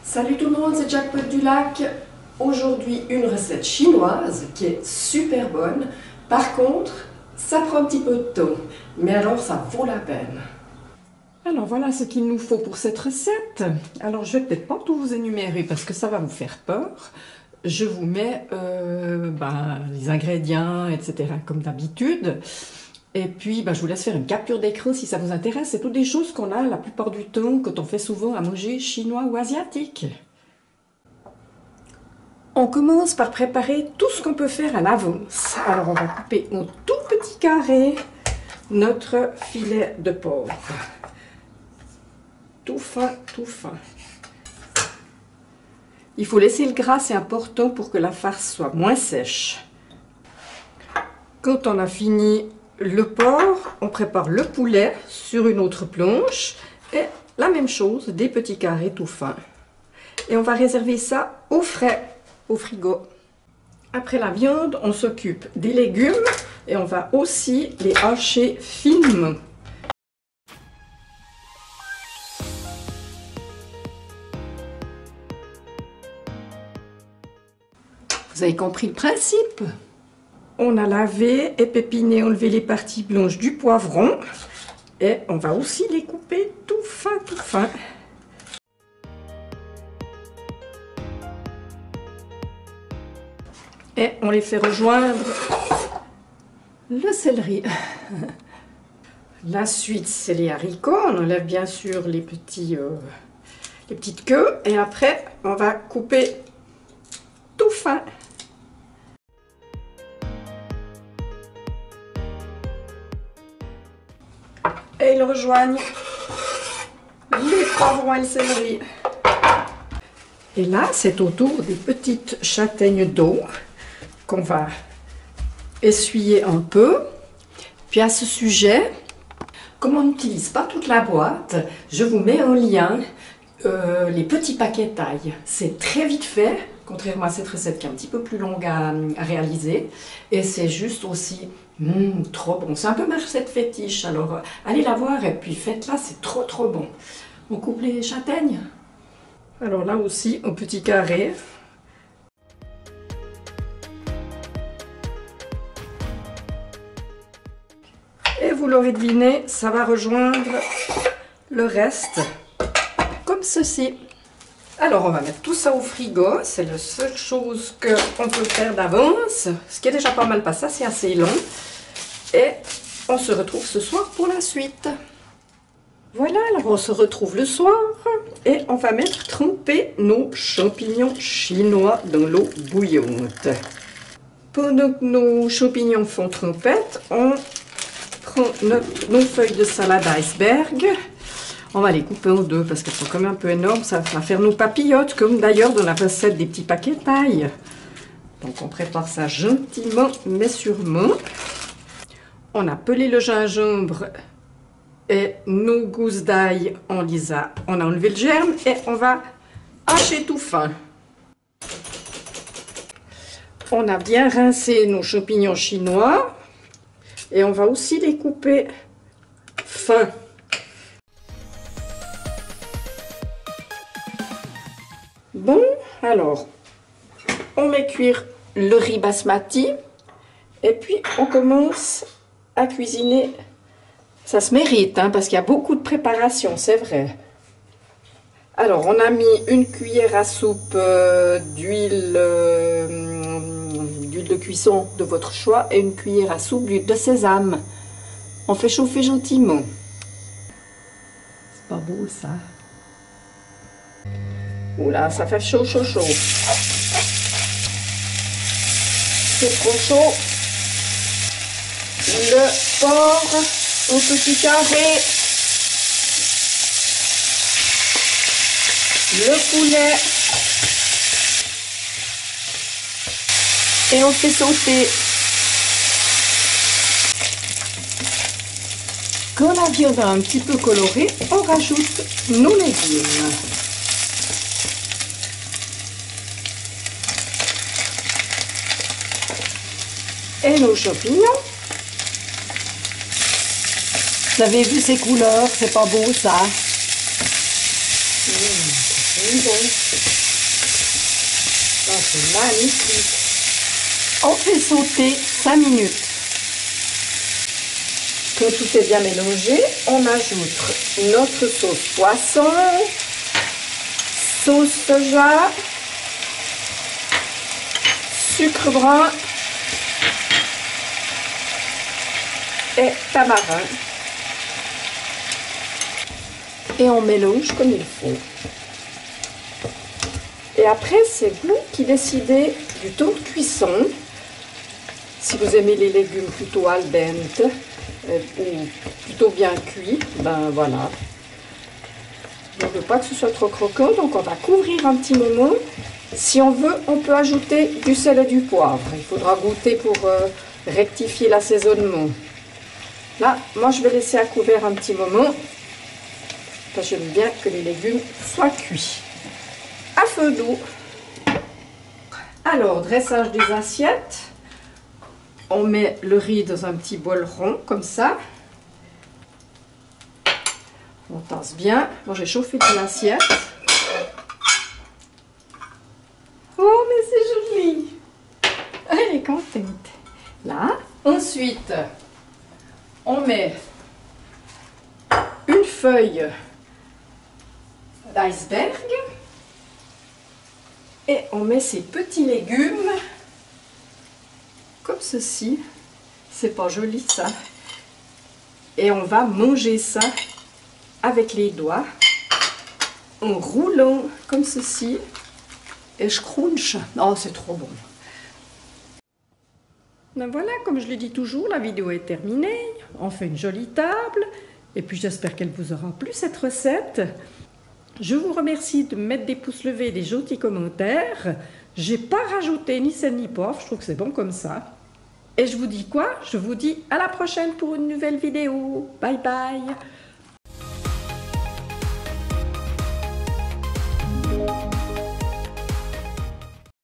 Salut tout le monde, c'est Jackpot du Lac. Aujourd'hui, une recette chinoise qui est super bonne. Par contre, ça prend un petit peu de temps, mais alors ça vaut la peine. Alors voilà ce qu'il nous faut pour cette recette. Alors je vais peut-être pas tout vous énumérer parce que ça va vous faire peur. Je vous mets les ingrédients, etc. comme d'habitude. Et puis, je vous laisse faire une capture d'écran si ça vous intéresse. C'est toutes des choses qu'on a la plupart du temps quand on fait souvent à manger chinois ou asiatique. On commence par préparer tout ce qu'on peut faire à l'avance. Alors, on va couper en tout petits carrés notre filet de porc. Tout fin, tout fin. Il faut laisser le gras, c'est important pour que la farce soit moins sèche. Quand on a fini le porc, on prépare le poulet sur une autre planche et la même chose, des petits carrés tout fins. Et on va réserver ça au frais, au frigo. Après la viande, on s'occupe des légumes et on va aussi les hacher finement. Vous avez compris le principe? On a lavé, épiné, enlevé les parties blanches du poivron et on va aussi les couper tout fin, tout fin. Et on les fait rejoindre le céleri. La suite, c'est les haricots. On enlève bien sûr les petites queues et après, on va couper tout fin. Et ils rejoignent les poivrons et le céleri. Et là, c'est au tour des petites châtaignes d'eau qu'on va essuyer un peu. Puis à ce sujet, comme on n'utilise pas toute la boîte, je vous mets en lien les petits paquets taille. C'est très vite fait, contrairement à cette recette qui est un petit peu plus longue à réaliser. Et c'est juste aussi trop bon. C'est un peu ma recette fétiche, alors allez la voir et puis faites-la, c'est trop bon. On coupe les châtaignes. Alors là aussi, au petit carré. Et vous l'aurez deviné, ça va rejoindre le reste, comme ceci. Alors on va mettre tout ça au frigo, c'est la seule chose qu'on peut faire d'avance, ce qui est déjà pas mal parce que ça c'est assez long. Et on se retrouve ce soir pour la suite. Voilà, alors on se retrouve le soir et on va mettre tremper nos champignons chinois dans l'eau bouillante. Pendant que nos champignons font trempette, on prend nos feuilles de salade iceberg. On va les couper en deux parce qu'elles sont quand même un peu énormes. Ça va faire nos papillotes, comme d'ailleurs dans la recette des petits paquets taille. Donc on prépare ça gentiment mais sûrement. On a pelé le gingembre et nos gousses d'ail, on a enlevé le germe et on va hacher tout fin. On a bien rincé nos champignons chinois et on va aussi les couper fins. Bon, alors, on met cuire le riz basmati et puis on commence à cuisiner. Ça se mérite, parce qu'il y a beaucoup de préparation, c'est vrai. Alors, on a mis une cuillère à soupe d'huile de cuisson de votre choix et une cuillère à soupe d'huile de sésame. On fait chauffer gentiment. C'est pas beau, ça. Oula, ça fait chaud. C'est trop chaud. Le porc au petit carré. Le poulet. Et on fait sauter. Quand la viande a un petit peu coloré, on rajoute nos légumes. Et nos champignons. Vous avez vu ces couleurs, c'est pas beau ça? du bon. Ça, c'est magnifique. On fait sauter 5 minutes. Quand tout est bien mélangé, on ajoute notre sauce poisson, sauce soja, sucre brun et tamarin. Et on mélange comme il faut. Et après, c'est vous qui décidez du temps de cuisson. Si vous aimez les légumes plutôt al dente ou plutôt bien cuits, ben voilà. On ne veut pas que ce soit trop croquant, donc on va couvrir un petit moment. Si on veut, on peut ajouter du sel et du poivre. Il faudra goûter pour rectifier l'assaisonnement. Là, moi je vais laisser à couvert un petit moment. Parce que j'aime bien que les légumes soient cuits. À feu doux. Alors, dressage des assiettes. On met le riz dans un petit bol rond, comme ça. On tasse bien. Moi, j'ai chauffé toute l'assiette. Oh, mais c'est joli. Elle est contente. Là. Ensuite, on met une feuille d'iceberg. Et on met ces petits légumes comme ceci. C'est pas joli ça. Et on va manger ça avec les doigts en roulant comme ceci. Et je crunch. Oh, c'est trop bon. Ben voilà, comme je le dis toujours, la vidéo est terminée. On fait une jolie table. Et puis j'espère qu'elle vous aura plu cette recette. Je vous remercie de mettre des pouces levés et des gentils commentaires. J'ai pas rajouté ni sel ni poivre, je trouve que c'est bon comme ça. Et je vous dis quoi? Je vous dis à la prochaine pour une nouvelle vidéo. Bye bye.